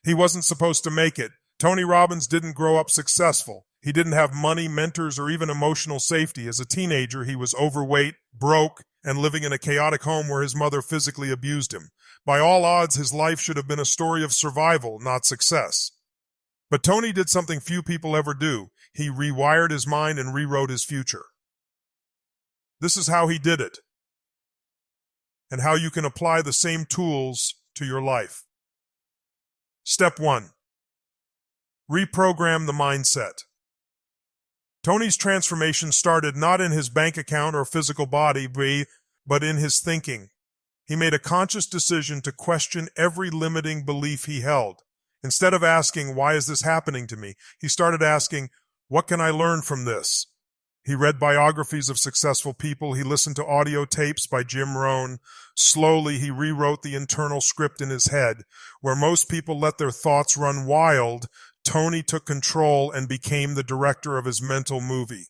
He wasn't supposed to make it. Tony Robbins didn't grow up successful. He didn't have money, mentors, or even emotional safety. As a teenager, he was overweight, broke, and living in a chaotic home where his mother physically abused him. By all odds, his life should have been a story of survival, not success. But Tony did something few people ever do. He rewired his mind and rewrote his future. This is how he did it, and how you can apply the same tools to your life. Step 1. Reprogram the mindset. Tony's transformation started not in his bank account or physical body, but in his thinking. He made a conscious decision to question every limiting belief he held. Instead of asking, "Why is this happening to me?" he started asking, "What can I learn from this?" He read biographies of successful people. He listened to audio tapes by Jim Rohn. Slowly, he rewrote the internal script in his head. Where most people let their thoughts run wild, Tony took control and became the director of his mental movie.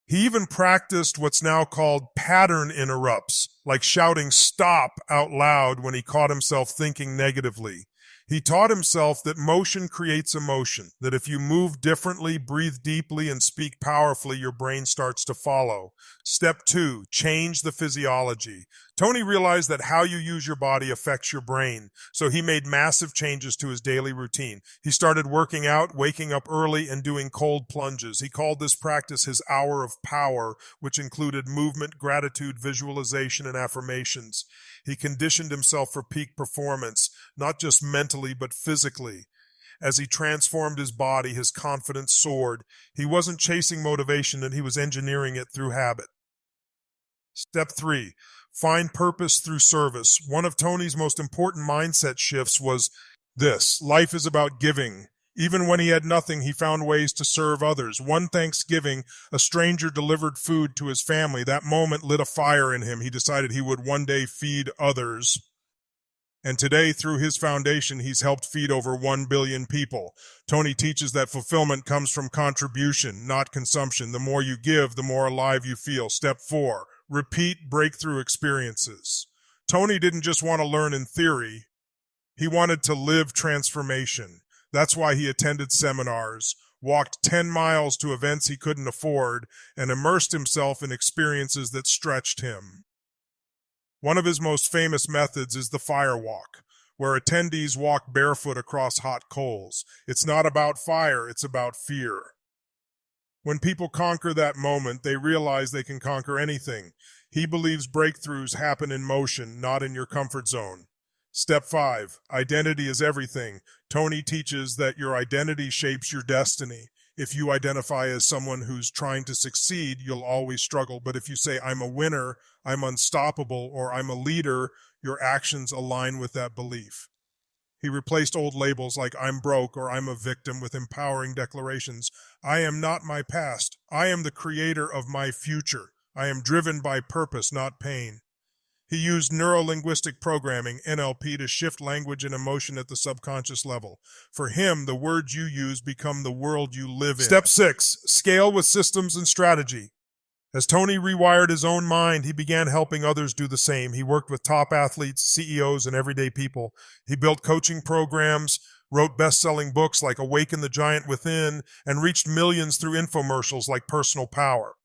He even practiced what's now called pattern interrupts, like shouting "stop" out loud when he caught himself thinking negatively. He taught himself that motion creates emotion, that if you move differently, breathe deeply, and speak powerfully, your brain starts to follow. Step 2, change the physiology. Tony realized that how you use your body affects your brain, so he made massive changes to his daily routine. He started working out, waking up early, and doing cold plunges. He called this practice his hour of power, which included movement, gratitude, visualization, and affirmations. He conditioned himself for peak performance, not just mentally, but physically. As he transformed his body, his confidence soared. He wasn't chasing motivation, and he was engineering it through habit. Step 3, find purpose through service. One of Tony's most important mindset shifts was this: life is about giving. Even when he had nothing, he found ways to serve others. One Thanksgiving, a stranger delivered food to his family. That moment lit a fire in him. He decided he would one day feed others. And today, through his foundation, he's helped feed over 1 billion people. Tony teaches that fulfillment comes from contribution, not consumption. The more you give, the more alive you feel. Step 4, repeat breakthrough experiences. Tony didn't just want to learn in theory. He wanted to live transformation. That's why he attended seminars, walked 10 miles to events he couldn't afford, and immersed himself in experiences that stretched him. One of his most famous methods is the fire walk, where attendees walk barefoot across hot coals. It's not about fire, it's about fear. When people conquer that moment, they realize they can conquer anything. He believes breakthroughs happen in motion, not in your comfort zone. Step 5, identity is everything. Tony teaches that your identity shapes your destiny. If you identify as someone who's trying to succeed, you'll always struggle. But if you say, "I'm a winner, I'm unstoppable," or "I'm a leader," your actions align with that belief. He replaced old labels like "I'm broke" or "I'm a victim" with empowering declarations. "I am not my past. I am the creator of my future. I am driven by purpose, not pain." He used neuro-linguistic programming, NLP, to shift language and emotion at the subconscious level. For him, the words you use become the world you live in. Step 6, scale with systems and strategy. As Tony rewired his own mind, he began helping others do the same. He worked with top athletes, CEOs, and everyday people. He built coaching programs, wrote best-selling books like Awaken the Giant Within, and reached millions through infomercials like Personal Power.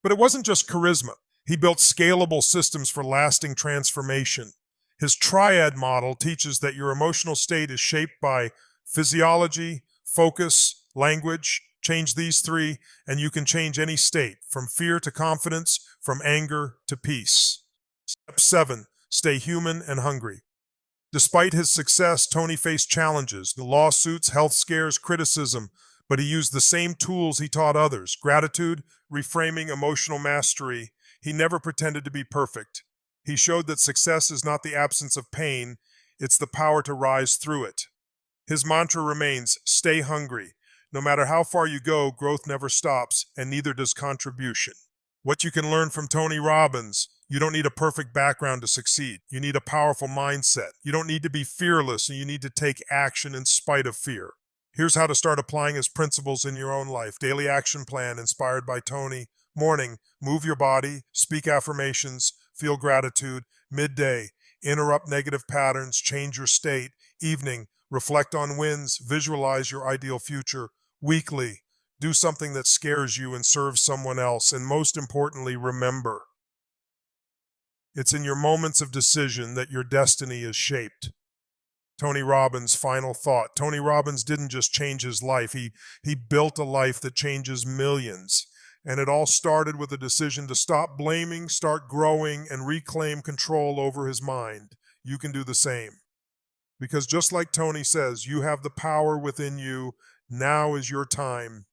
But it wasn't just charisma. He built scalable systems for lasting transformation. His triad model teaches that your emotional state is shaped by physiology, focus, language. Change these 3, and you can change any state, from fear to confidence, from anger to peace. Step 7, stay human and hungry. Despite his success, Tony faced challenges, the lawsuits, health scares, criticism, but he used the same tools he taught others: gratitude, reframing, emotional mastery. He never pretended to be perfect. He showed that success is not the absence of pain, it's the power to rise through it. His mantra remains, stay hungry. No matter how far you go, growth never stops, and neither does contribution. What you can learn from Tony Robbins: you don't need a perfect background to succeed. You need a powerful mindset. You don't need to be fearless, and you need to take action in spite of fear. Here's how to start applying his principles in your own life. Daily action plan inspired by Tony. Morning, move your body, speak affirmations, feel gratitude. Midday, interrupt negative patterns, change your state. Evening, Reflect on wins, visualize your ideal future. Weekly, do something that scares you and serves someone else. And most importantly, remember, it's in your moments of decision that your destiny is shaped. Tony Robbins' final thought. Tony Robbins didn't just change his life, he built a life that changes millions. And it all started with a decision to stop blaming, start growing, and reclaim control over his mind. You can do the same. Because just like Tony says, you have the power within you. Now is your time